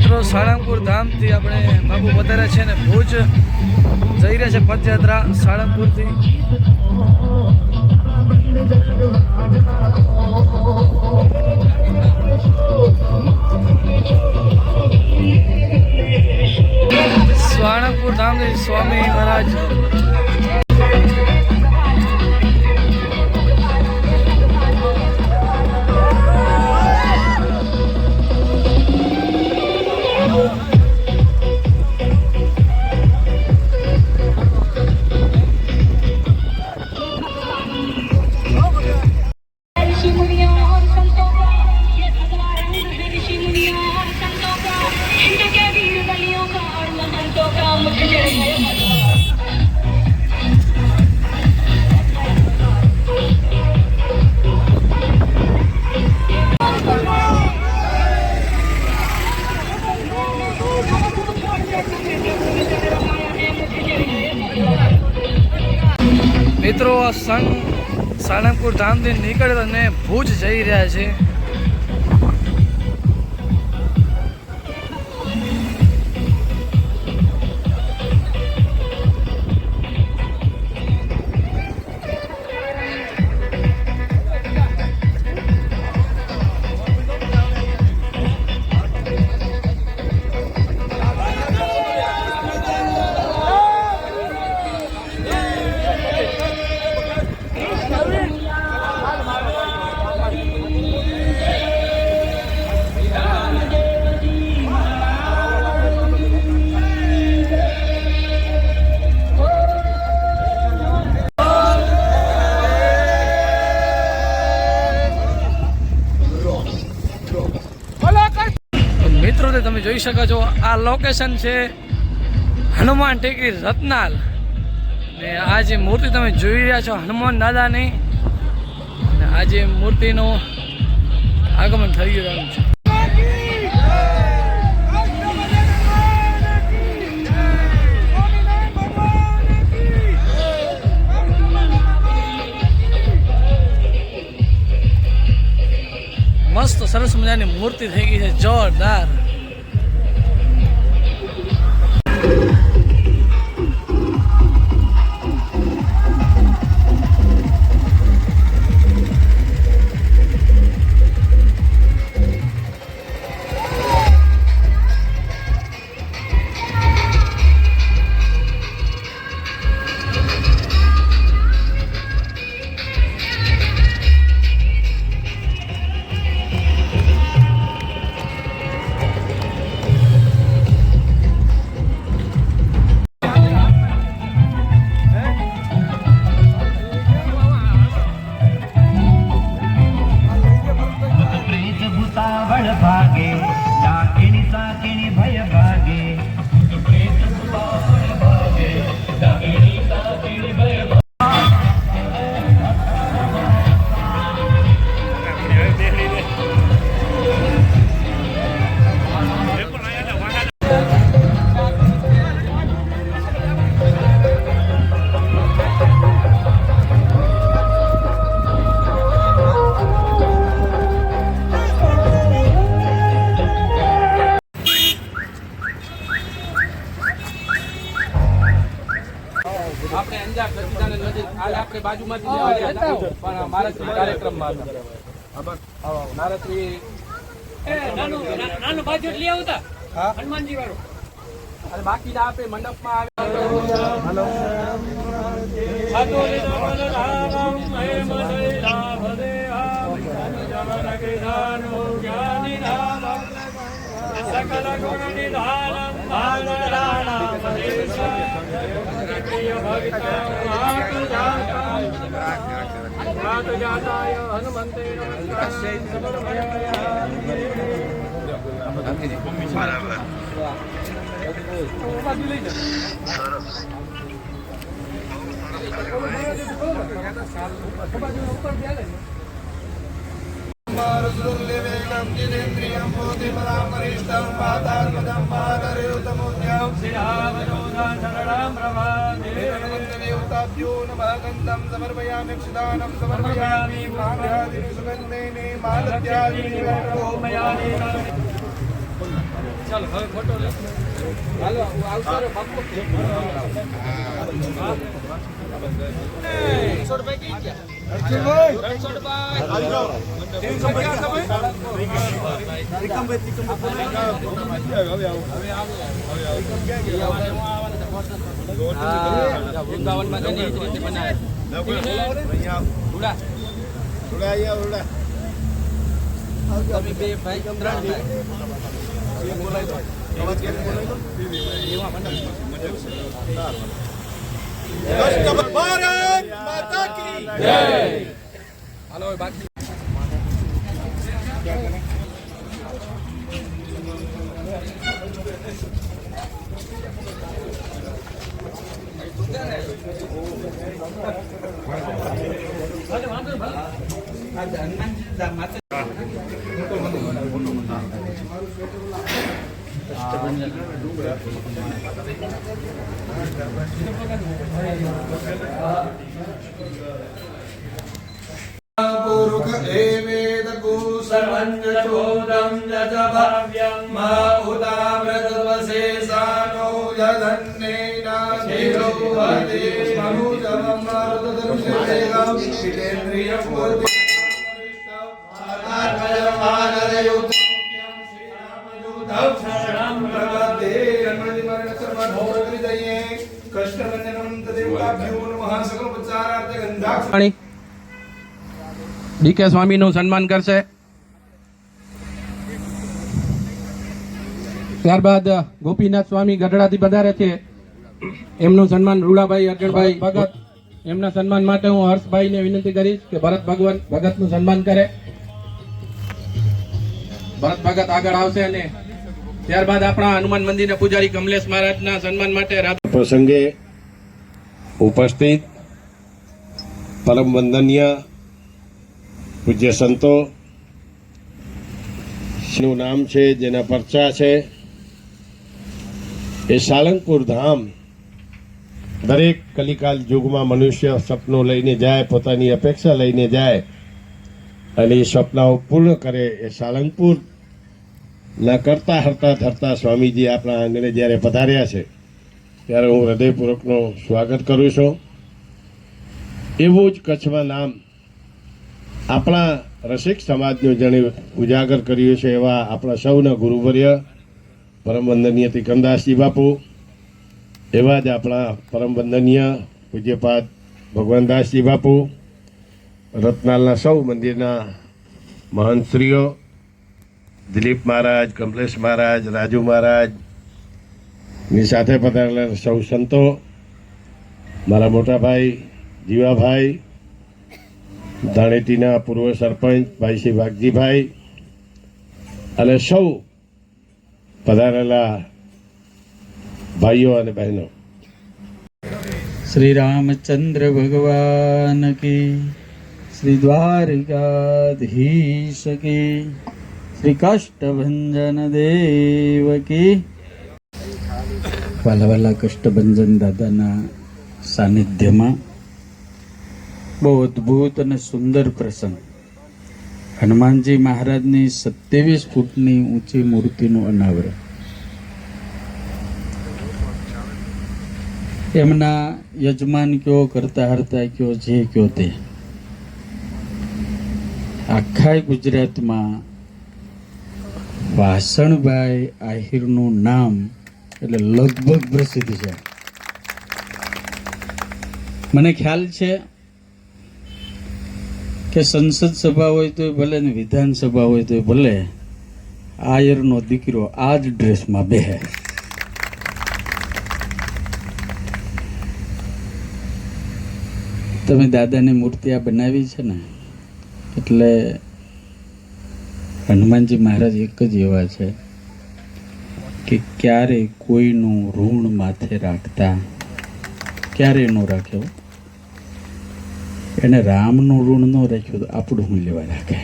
મિત્રો સાળંગપુર ધામથી આપણે બાપુ વધારે છે ને ભુજ જઈ રહ્યા છે પદયાત્રા સાળંગપુરથી. સાળંગપુર ધામથી સ્વામી મહારાજ મિત્રો આ સંઘ સાળંગપુર ધામથી નીકળે અને ભુજ જઈ રહ્યા છે. મિત્રો તમે જોઈ શકો છો આ લોકેશન છે હનુમાન ટેકરી રત્નાલ ને આ જે મૂર્તિ તમે જોઈ રહ્યા છો હનુમાન દાદાની ને આ જે મૂર્તિનું આગમન થઈ રહ્યું છે. મસ્ત સરસ મજાની મૂર્તિ થઈ ગઈ છે જોરદાર. આપણે અંજાર સચિદાનંદ નજીક આપણે બાજુમાંથી પણ મારાશ્રી કાર્યક્રમમાં મારાશ્રી નાનું બાજુ લઈ આવતા હનુમાનજી વાળો અને બાકીના આપણે મંડપમાં હાલો આવતો રહ્યો બાપુ. વૃંદાવનમાં છે ને એ જ રીતે બનાવે. તમે બે ભાઈ 3 ભાઈ ભારત માતા કી જય. હાલો હવે બાકી પુરુષ એવેદ કુસમંજોદમ જજભાવ્યમ મા ઉદાવ્રતવશેષાનો જધન્નેના ધીરો હતે મનુજમ મરુદદર્શેગમ શિતેન્દ્રિયમ મૂર્તિ ડીકે સ્વામીનું સન્માન કરશે. ત્યારબાદ ગોપીનાથ સ્વામી ગઢડાથી પધારે છે. એમનું સન્માન રૂલાભાઈ અર્જણભાઈ ભગત. એમના સન્માન માટે હું હર્ષભાઈને વિનંતી કરીશ કે ભરત ભગતનું સન્માન કરે. ભરત ભગત આગળ આવશે અને ત્યારબાદ આપણા હનુમાન મંદિરના પૂજારી કમલેશ મહારાજના સન્માન માટે પ્રસંગે ઉપસ્થિત પરમ વંદનીય પૂજ્ય સંતો નું નામ છે, જેના પરચા છે, એ સાળંગપુર ધામ દરેક કલિકાલ યુગમાં મનુષ્ય સપનું લઈને જાય, પોતાની અપેક્ષા લઈને જાય અને એ સપનાઓ પૂર્ણ કરે. એ સાળંગપુર ના કરતા હરતા ધરતા સ્વામીજી આપણા આંગણે જ્યારે પધાર્યા છે ત્યારે હું હૃદયપૂર્વકનું સ્વાગત કરું છું. એવું જ કચ્છમાં નામ આપણા રસિક સમાજનું જેણે ઉજાગર કર્યું છે એવા આપણા સૌના ગુરુવર્ય પરમ વંદનીય તિકમદાસજી બાપુ, એવા જ આપણા પરમ વંદનીય પૂજ્યપાદ ભગવાનદાસજી બાપુ, રત્નાલના સૌ મંદિરના મહંતશ્રીઓ, દિલીપ મહારાજ, કમલેશ મહારાજ, રાજુ મહારાજ ની સાથે પધારેલા સૌ સંતો, મારા મોટા ભાઈ જીવાભાઈ, ધાણેટીના પૂર્વ સરપંચ ભાઈ શ્રી વાઘજીભાઈ અને સૌ પધારેલા ભાઈઓ અને બહેનો. શ્રી રામચંદ્ર ભગવાન કી, શ્રી દ્વારિકાધીશ કી, શ્રી કાષ્ટભંજન દેવ કી. વાલા વાલા કષ્ટભંજન દાદાના સાનિધ્યમાં બહુ અદ્ભુત અને સુંદર પ્રસંગ. હનુમાનજી મહારાજની 27 ફૂટની ઊંચી મૂર્તિનું અનાવરણ. એમના યજમાન કયો, કરતા હરતા કયો, જે કયો તે આખા ગુજરાતમાં વાસણભાઈ આહિરનું નામ એટલે લગભગ પ્રસિદ્ધ છે. મને ખ્યાલ છે કે સંસદ સભા હોય તો ભલે ને વિધાનસભા હોય તો ભલે આયરનો દીકરો આ જ ડ્રેસમાં બેહે. તમે દાદાની મૂર્તિ આ બનાવી છે ને, એટલે હનુમાનજી મહારાજ એક જ એવા છે કે ક્યારે કોઈનું ઋણ માથે રાખતા, ક્યારે ન રાખ્યો. એને રામનું ઋણ ન રાખ્યું તો આપણું હું લેવા રાખે.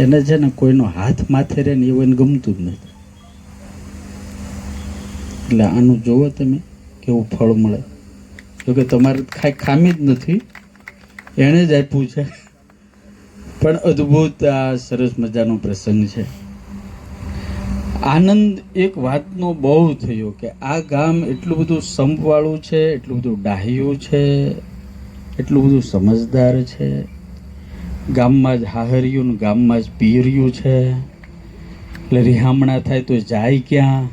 એને છે ને કોઈનો હાથ માથે રહે ને એવું એને ગમતું જ નથી. એટલે આનું જુઓ તમે કેવું ફળ મળે. જોકે તમારે કાંઈ ખામી જ નથી, એણે જ આપ્યું છે. પણ અદ્ભુત આ સરસ મજાનો પ્રસંગ છે. આનંદ એક વાતનો બહુ થયો કે આ ગામ એટલું બધું સંપવાળું છે, એટલું બધું ડાહ્યું છે, એટલું બધું સમજદાર છે. ગામમાં જ હાહર્યું ને ગામમાં જ પીર્યું છે. એટલે રિહામણા થાય તો જાય ક્યાં?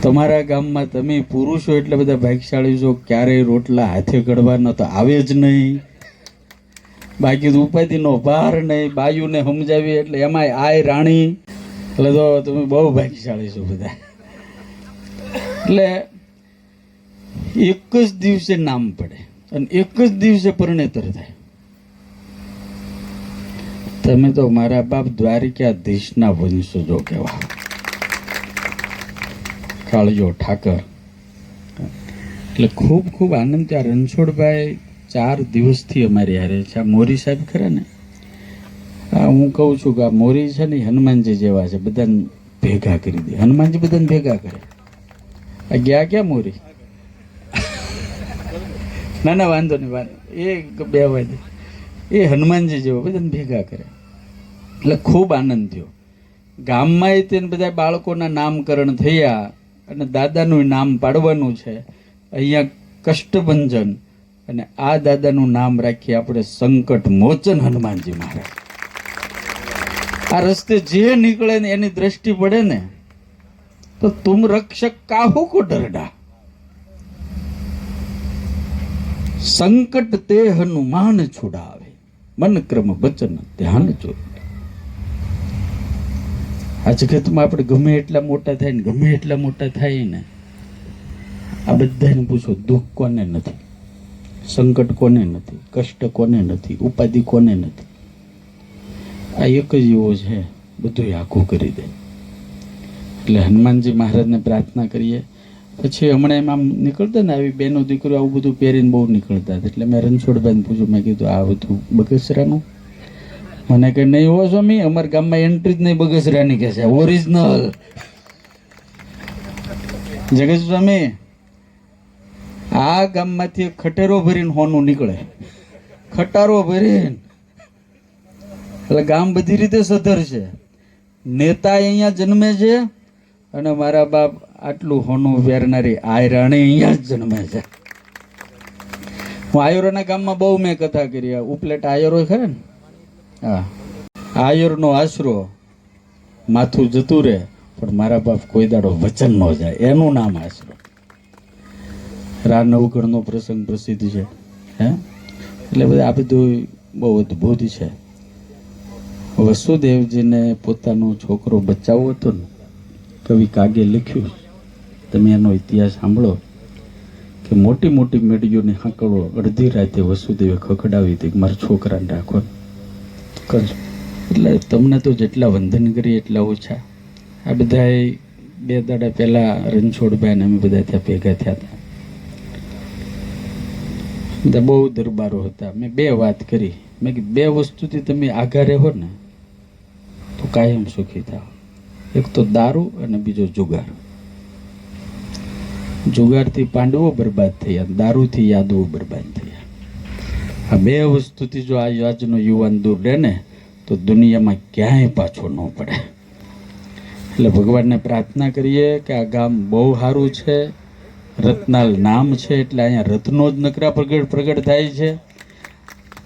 તમારા ગામમાં તમે પુરુષો એટલે બધા ભાગ્યશાળી છો, ક્યારેય રોટલા હાથે ગળવાના તો આવે જ નહીં. બાકી તો ઉપાધિનો ભાર નહીં. બાયુને સમજાવી એટલે એમાંય આય રાણી. એટલે તો તમે બહુ ભાગ્યશાળી છો બધા. એટલે એક જ દિવસે નામ પડે અને એક જ દિવસે પરણેતર થાય. તમે તો મારા બાપ દ્વારિકાધીશના વંશજો કહેવા. કાળજો ઠાકર. એટલે ખૂબ ખૂબ આનંદ. ત્યાં રણછોડભાઈ 4 દિવસથી અમારી હારે છે. આ મોરી સાહેબ ખરા ને, હા હું કહું છું કે આ મોરી છે ને હનુમાનજી જેવા છે, બધાને ભેગા કરી દે. હનુમાનજી બધાને ભેગા કરે. આ ગયા ક્યાં મોરી? ના ના વાંધો નહીં, એ બે વાગે એ હનુમાનજી જેવો બધાને ભેગા કરે. એટલે ખૂબ આનંદ થયો. ગામમાં તેને બધા બાળકોના નામકરણ થયા અને દાદાનું નામ પાડવાનું છે. અહીંયા કષ્ટભંજન અને આ દાદાનું નામ રાખીએ આપણે સંકટ મોચન હનુમાનજી મહારાજ. આ રસ્તે જે નીકળે ને એની દ્રષ્ટિ પડે ને તો તુમ રક્ષક કાહુ કો ડરડા. સંકટ તે હનુમાન છુડાવે, મન ક્રમ વચન ધ્યાન ચોર. આ જગતમાં આપણે ગમે એટલા મોટા થાય ને ગમે એટલા મોટા થાય ને, આ બધાને પૂછો દુઃખ કોને નથી, સંકટ કોને નથી, કષ્ટ કોને નથી, ઉપાધિ કોને નથી. આ એક જ એવો છે, બધું આખું કરી દે. એટલે હનુમાનજી મહારાજને પ્રાર્થના કરીએ. પછી હમણાં એમ આમ નીકળતા ને આવી બેનો દીકરો આવું બધું પહેરીને બહુ નીકળતા હતા. એટલે મેં રણછોડભાઈને પૂછ્યું, મેં કીધું આ બધું બગસરાનું? મને કે નહીં હો સ્વામી, અમારા ગામમાં એન્ટ્રી જ નહીં બગસરાની કે છે, ઓરિજિનલ. જગત સ્વામી, આ ગામમાંથી ખટેરો ભરીને હોનું નીકળે, ખટારો ભરીને. એટલે ગામ બધી રીતે સધર છે. નેતા અહીંયા જન્મે છે અને મારા બાપ આટલું હોનું વેરનારી આયરાણી અહીંયા જ જન્મે છે. હું આયરોના ગામમાં બહુ મેં કથા કરી. ઉપલેટ આયરો ખરે ને, હા, આયરનો આશરો માથું જતું રહે પણ મારા બાપ કોઈ દાડો વચન ન જાય, એનું નામ આશરો. રા નવગણનો પ્રસંગ પ્રસિદ્ધ છે. હે એટલે બધા આ બધું બહુ અદભુત છે. વસુદેવજીને પોતાનો છોકરો બચાવવો હતો ને, કવિ કાગે લખ્યું, તમે એનો ઇતિહાસ સાંભળો કે મોટી મોટી મેડીઓની હાંકળો અડધી રાતે વસુદેવે ખખડાવી હતી, મારા છોકરાને રાખો કરજો. એટલે તમને તો જેટલા વંદન કરીએ એટલા ઓછા. આ બધા 2 દાડા પહેલા રણછોડભાઈ ને અમે બધા ત્યાં ભેગા થયા હતા. બધા બહુ દરબારો હતા. મેં 2 વાત કરી. મેં કીધું 2 વસ્તુથી તમે આઘા રહો ને તો કાયમ સુખી થાવ. એક તો દારૂ અને બીજો જુગાર. જુગારથી પાંડવો બરબાદ થયા, દારૂથી યાદવો બરબાદ થયા. આ 2 વસ્તુથી જો આ આજનો યુવાન દૂર રહે ને તો દુનિયામાં ક્યાંય પાછો ન પડે. એટલે ભગવાનને પ્રાર્થના કરીએ કે આ ગામ બહુ સારું છે. રત્નાલ નામ છે એટલે અહીંયા રત્નો જ નકરા પ્રગટ થાય છે.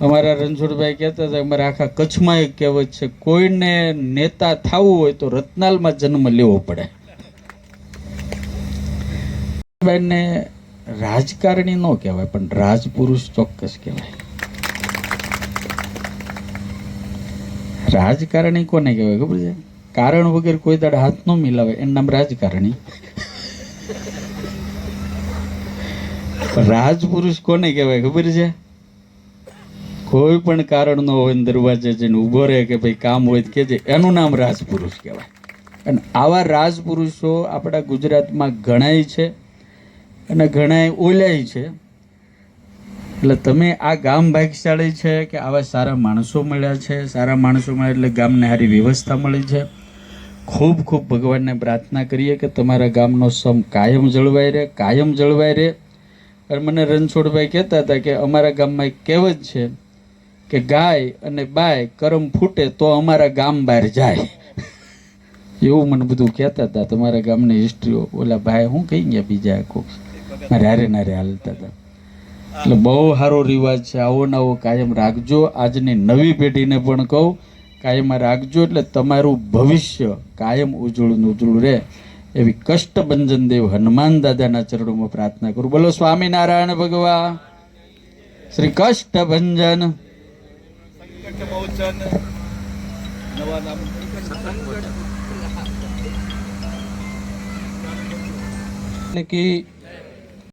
અમારા રણછોડભાઈ કહેતા હતા, અમારા આખા કચ્છમાં એક કહેવત છે, કોઈને નેતા થવું હોય તો રત્નાલમાં જન્મ લેવો પડે. ને રાજકારણી ન કહેવાય પણ રાજપુરુષ ચોક્કસ કહેવાય. રાજકારણી કોને કહેવાય ખબર છે? કારણ વગર કોઈ દાડ હાથ ન મિલાવે એનું નામ રાજકારણી. રાજપુરુષ કોને કહેવાય ખબર છે? કોઈ પણ કારણ ન હોય દરવાજે જઈને ઊભો રહે કે ભાઈ કામ હોય કે જે, એનું નામ રાજપુરુષ કહેવાય. અને આવા રાજપુરુષો આપણા ગુજરાતમાં ઘણાય છે અને ઘણાય ઓલાય છે. એટલે તમે આ ગામ ભાગ્યશાળી છે કે આવા સારા માણસો મળ્યા છે. સારા માણસો મળ્યા એટલે ગામને સારી વ્યવસ્થા મળી છે. ખૂબ ખૂબ ભગવાનને પ્રાર્થના કરીએ કે તમારા ગામનો સમ કાયમ જળવાઈ રહે, કાયમ જળવાઈ રહે. અને મને રણછોડભાઈ કહેતા હતા કે અમારા ગામમાં એક કહેવત છે કે ગાય અને બાય કરમ ફૂટે તો અમારા ગામ બહાર જાય. એવું મને બધું કહેતા હતા. તમારા ગામની હિસ્ટ્રીઓ ઓલા ભાઈ હું કહી ગયા બીજા કોક મારે હારે નારે હાલતા હતા. એટલે બહુ સારો રિવાજ છે. આવો ને આવો કાયમ રાખજો. આજની નવી પેઢીને પણ કહું કાયમ રાખજો, એટલે તમારું ભવિષ્ય કાયમ ઉજળું ને ઉજળું રહે એવી કષ્ટભંજન દેવ હનુમાન દાદાના ચરણોમાં પ્રાર્થના કરું. બોલો સ્વામિનારાયણ ભગવાન શ્રી કષ્ટભંજન. कि